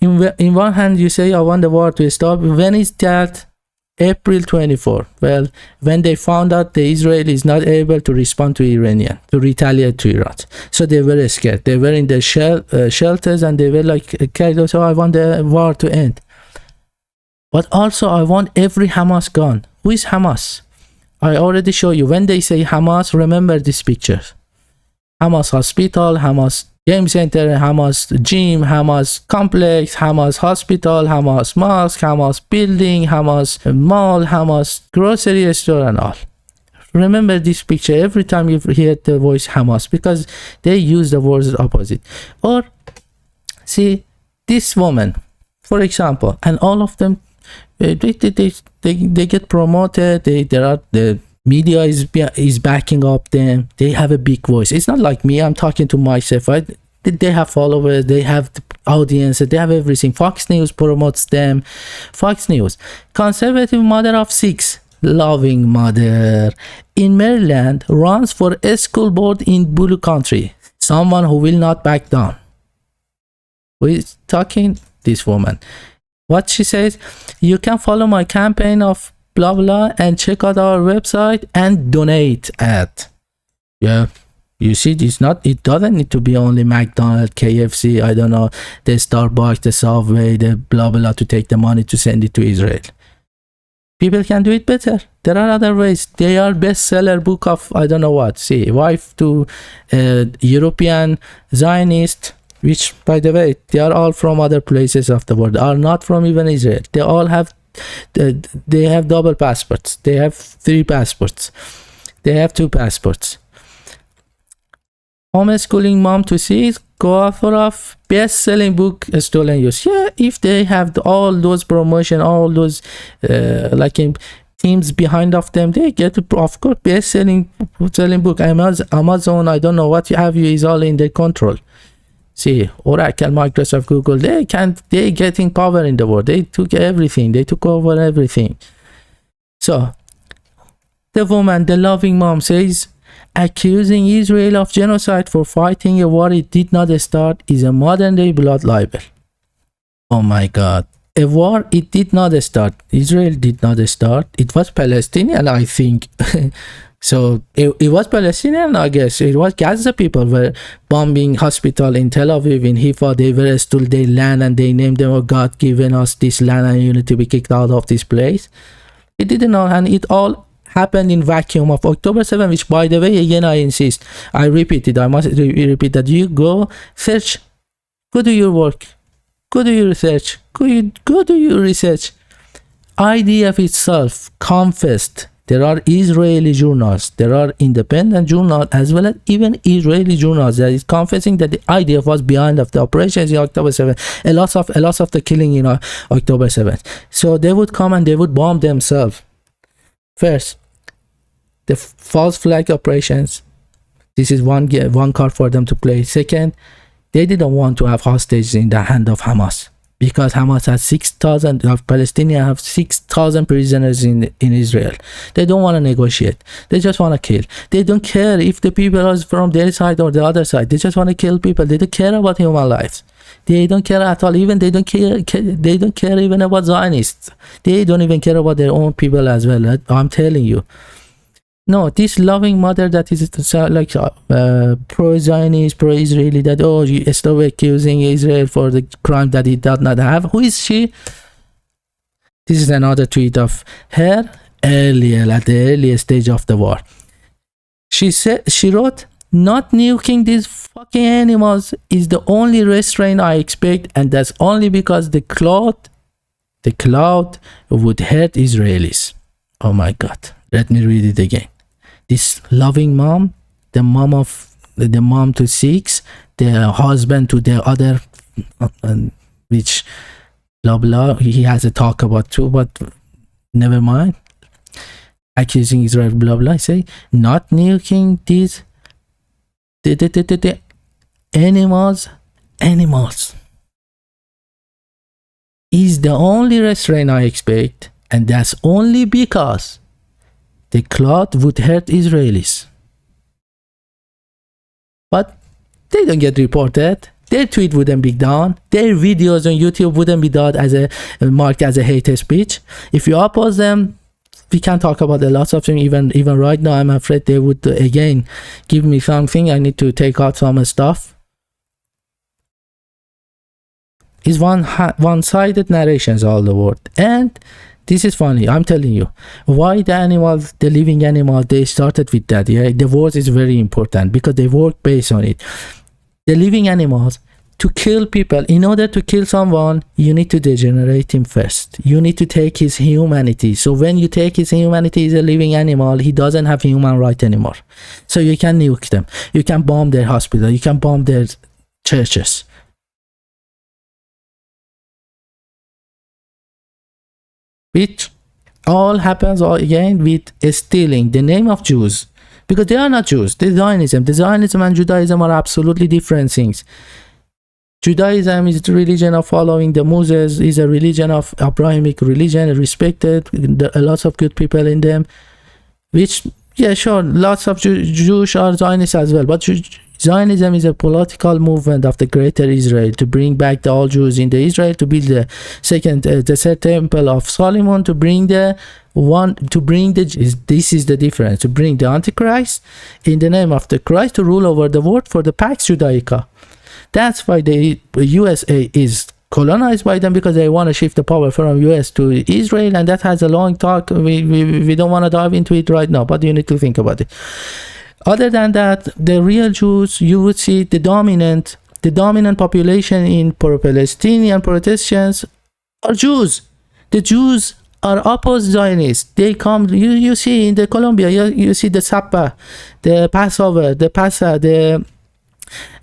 in one hand you say I want the war to stop? When is that? April 24. Well, when they found out the Israel is not able to respond to Iranian, to retaliate to Iran, so they were scared. They were in the shelters, and they were like, okay, so I want the war to end. But also I want every Hamas gone. Who is Hamas? I already show you. When they say Hamas, remember these pictures. Hamas hospital, Hamas game center, Hamas gym, Hamas complex, Hamas hospital, Hamas mosque, Hamas building, Hamas mall, Hamas grocery store, and all. Remember this picture every time you hear the voice Hamas, because they use the words opposite. Or see this woman, for example, and all of them, they get promoted. The media is backing up them. They have a big voice. It's not like me, I'm talking to myself. They have followers, they have the audience, they have everything. Fox News promotes them. Fox News, conservative mother of 6, loving mother in Maryland, runs for a school board in Blue Country. Someone who will not back down. We're talking this woman. What she says, you can follow my campaign of blah blah and check out our website and donate at. Yeah, you see, it doesn't need to be only McDonald's, KFC, I don't know, the Starbucks, the Subway, the blah blah, to take the money to send it to Israel. People can do it better. There are other ways. They are bestseller book of I don't know what. See, wife to European Zionist, which, by the way, they are all from other places of the world, are not from even Israel. They all have, they have double passports. They have 3 passports. They have 2 passports. Homeschooling mom to see, co-author of best-selling book, Stolen Youth. Yeah, if they have all those promotion, all those teams behind of them, they get, of course, best-selling book. Amazon, I don't know what you have, is all in their control. See, Oracle, Microsoft, Google, they getting power in the world. They took everything. They took over everything. So, the woman, the loving mom, says, accusing Israel of genocide for fighting a war it did not start is a modern-day blood libel. Oh my God. a war, it did not start. Israel did not start. It was Palestinian, I think. So it was Palestinian, I guess. It was Gaza people were bombing hospital in Tel Aviv, in Haifa. They were stole their land and they named them, oh, God given us this land and you need to be kicked out of this place. It didn't know, and it all happened in vacuum of October 7, which, by the way, again, I insist, I repeat it, I must repeat that you go search, go do your work, go do your research, go do your research. IDF itself confessed. There are Israeli journals, there are independent journals, as well as even Israeli journals that is confessing that the IDF was behind of the operations in October 7, a lot of the killing in October 7. So they would come and they would bomb themselves. First, the false flag operations. This is one card for them to play. Second, they didn't want to have hostages in the hand of Hamas, because Hamas has 6,000, Palestinians have 6,000 prisoners in Israel. They don't want to negotiate. They just want to kill. They don't care if the people are from their side or the other side. They just want to kill people. They don't care about human lives. They don't care at all. Even they don't care even about Zionists. They don't even care about their own people as well. I'm telling you. No, this loving mother that is like pro-Zionist, pro-Israeli, that, oh, you stop accusing Israel for the crime that it does not have. Who is she? This is another tweet of her earlier, at the earliest stage of the war. She wrote, not nuking these fucking animals is the only restraint I expect, and that's only because the cloud would hurt Israelis. Oh my God. Let me read it again. This loving mom, the mom to 6, the husband to the other, which blah blah, he has a talk about too, but never mind. Accusing Israel, blah blah. I say, not nuking these the animals is the only restraint I expect, and that's only because the cloud would hurt Israelis. But they don't get reported. Their tweet wouldn't be done. Their videos on YouTube wouldn't be done as marked as a hate speech. If you oppose them, we can talk about a lot of things. Even right now, I'm afraid they would again give me something. I need to take out some stuff. It's one-sided narrations all the world. And this is funny, I'm telling you. Why the animals, the living animals, they started with that, yeah? The word is very important because they work based on it. The living animals, to kill people, in order to kill someone, you need to degenerate him first. You need to take his humanity. So when you take his humanity, he's a living animal, he doesn't have human right anymore. So you can nuke them. You can bomb their hospital. You can bomb their churches. Which all happens again with stealing the name of Jews, because they are not Jews. The Zionism and Judaism are absolutely different things. Judaism is the religion of following the Moses, is a religion of Abrahamic religion, respected, a lot of good people in them, which, yeah, sure, lots of Jews are Zionists as well, but Zionism is a political movement of the greater Israel to bring back the all Jews in the Israel, to build the third temple of Solomon, to bring this is the difference, to bring the Antichrist in the name of the Christ to rule over the world for the Pax Judaica. That's why the USA is colonized by them, because they want to shift the power from US to Israel, and that has a long talk. We don't want to dive into it right now, but you need to think about it. Other than that, the real Jews, you would see the dominant population in pro-Palestinian protestations are Jews. The Jews are opposed Zionists. They come, you see in the Colombia, you see the Sabbath, the Passover, the Passa,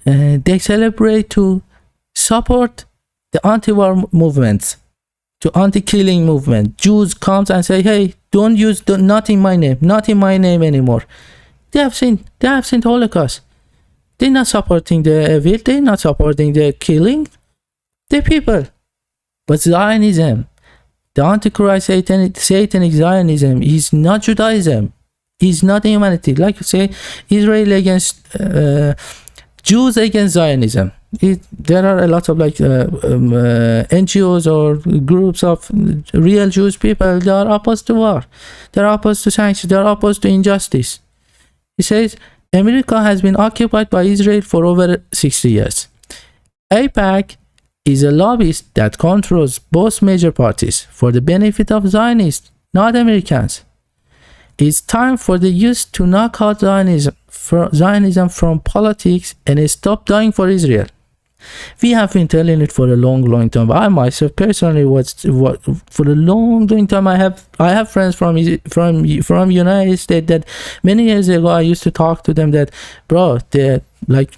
they celebrate to support the anti-war movements, to anti-killing movement. Jews comes and say, hey, don't use not in my name anymore. They have seen the Holocaust. They're not supporting the evil. They're not supporting the killing the people. But Zionism, the Antichrist satanic Zionism, is not Judaism. Is not humanity. Like you say, Israel against Jews against Zionism. there are a lot of NGOs or groups of real Jewish people. They are opposed to war. They are opposed to sanctions. They are opposed to injustice. He says, America has been occupied by Israel for over 60 years. AIPAC is a lobbyist that controls both major parties for the benefit of Zionists, not Americans. It's time for the youth to knock out Zionism from politics and stop dying for Israel. We have been telling it for a long time. I myself personally for a long time. I have friends from United States that many years ago I used to talk to them that, bro, they're like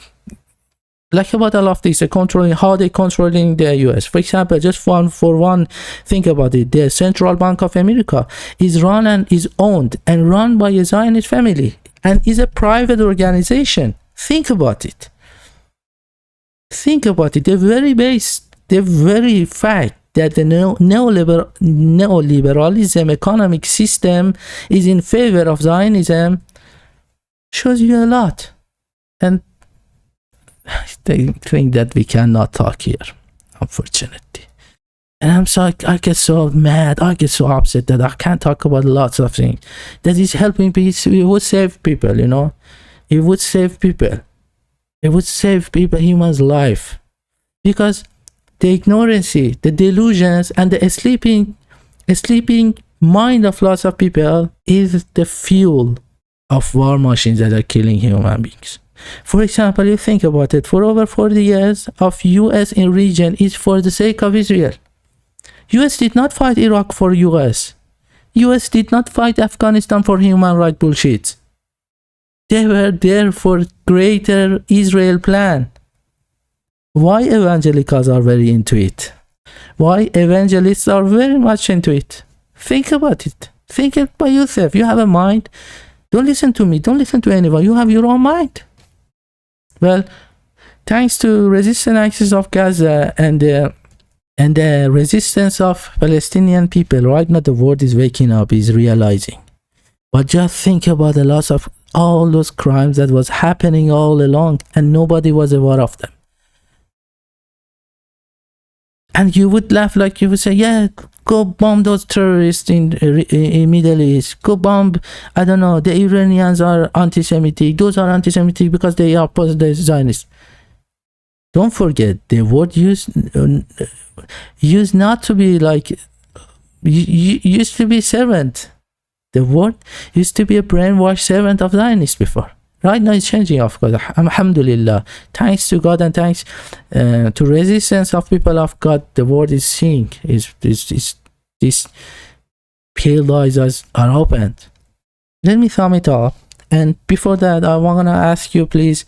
about all of this, how they controlling the US. For example, just for one, think about it. The Central Bank of America is run and is owned and run by a Zionist family and is a private organization. Think about it. Think about it. The very fact that the neoliberalism economic system is in favor of Zionism shows you a lot. And I think that we cannot talk here, unfortunately. And I get so mad, I get so upset that I can't talk about lots of things. That is helping peace. It would save people, you know. It would save people. It would save humans' life. Because the ignorance, the delusions, and the sleeping mind of lots of people is the fuel of war machines that are killing human beings. For example, you think about it, for over 40 years of US in region is for the sake of Israel. US did not fight Iraq for US. US did not fight Afghanistan for human rights bullshit. They were there for greater Israel plan. Why evangelicals are very into it? Why evangelists are very much into it? Think about it. Think it by yourself. You have a mind. Don't listen to me. Don't listen to anyone. You have your own mind. Well, thanks to resistance axis of Gaza and the resistance of Palestinian people, right now the world is waking up, is realizing. But just think about the loss of all those crimes that was happening all along and nobody was aware of them. And you would laugh, like you would say, yeah, go bomb those terrorists in Middle East. Go bomb, I don't know, the Iranians are anti-Semitic. Those are anti-Semitic because they oppose the Zionists. Don't forget, the word used not to be like, used to be servant. The word used to be a brainwashed servant of Zionists before. Right now it's changing, of course. Alhamdulillah. Thanks to God and thanks to resistance of people of God, the world is seeing. These pale eyes are opened. Let me sum it up. And before that, I want to ask you, please,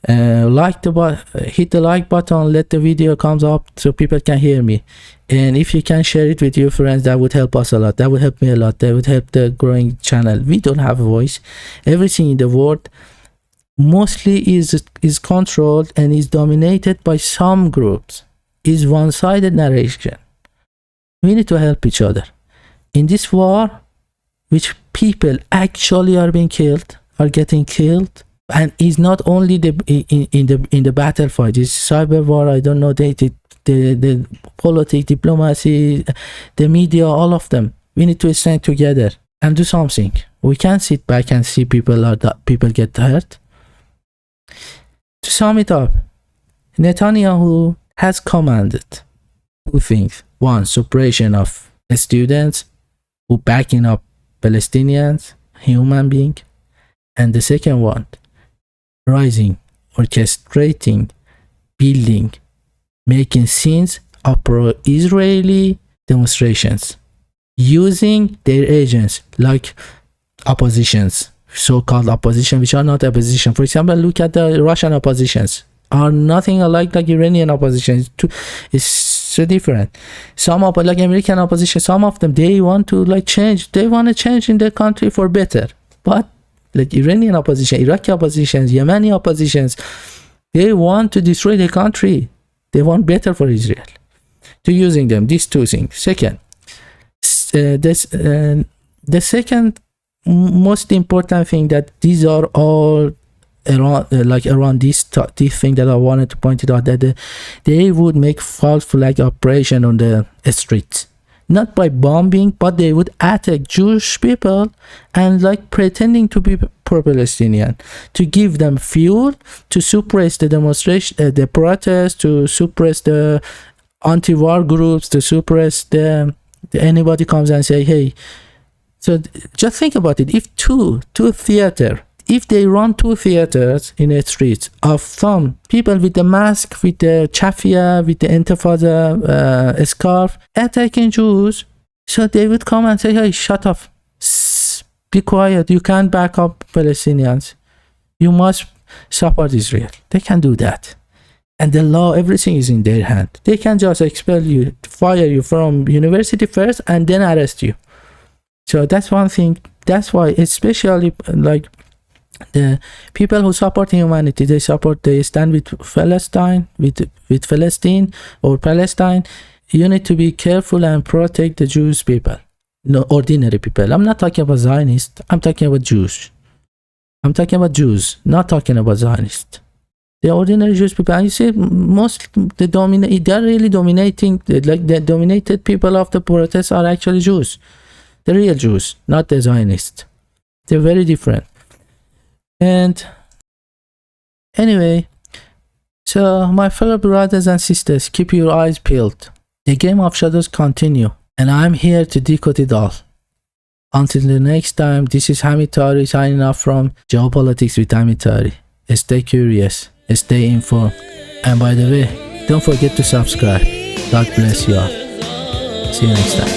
hit the like button, let the video comes up so people can hear me. And if you can share it with your friends, that would help us a lot. That would help me a lot. That would help the growing channel. We don't have a voice. Everything in the world mostly is controlled and is dominated by some groups. Is one-sided narration. We need to help each other. In this war, which people actually are being killed, are getting killed, and is not only in the battle fight, it's cyber war, I don't know, the politics, diplomacy, the media, all of them. We need to stand together and do something. We can't sit back and see people get hurt. To sum it up, Netanyahu has commanded two things. One, suppression of students who backing up Palestinians, human being. And the second one, rising, orchestrating, building, making scenes of pro-Israeli demonstrations, using their agents like oppositions, so-called opposition, which are not opposition. For example, look at the Russian oppositions, are nothing like Iranian opposition. It's so different. Some like American opposition, some of them, they want to change. They want to change in their country for better. But like Iranian opposition, Iraqi oppositions, Yemeni oppositions, they want to destroy the country. They want better for Israel. To using them, these two things. Second, the second most important thing, that these are all around this thing that I wanted to point it out, that they would make false flag operation on the streets, not by bombing, but they would attack Jewish people and like pretending to be pro-Palestinian, to give them fuel, to suppress the demonstration, the protests, to suppress the anti-war groups, to suppress anybody comes and say, hey. So just think about it. If if they run two theaters in the streets of some people with the mask, with the chafia, with the intifada scarf, attacking Jews, so they would come and say, hey, shut up, be quiet, you can't back up Palestinians, you must support Israel. They can do that. And the law, everything is in their hand. They can just expel you, fire you from university first, and then arrest you. So that's one thing. That's why, especially like the people who support humanity, they stand with Palestine, with Palestine or Palestine. You need to be careful and protect the Jewish people, no ordinary people. I'm not talking about Zionists. I'm talking about Jews. I'm talking about Jews, not talking about Zionists. The ordinary Jewish people, and you see, they're really dominating. Like the dominated people of the protests are actually Jews. The real Jews, not the Zionists. They're very different. And anyway, so my fellow brothers and sisters, keep your eyes peeled. The game of shadows continue, and I'm here to decode it all. Until the next time, this is Hamid Taheri signing off from Geopolitics with Hamid Taheri. Stay curious, stay informed, and by the way, don't forget to subscribe. God bless you all. See you next time.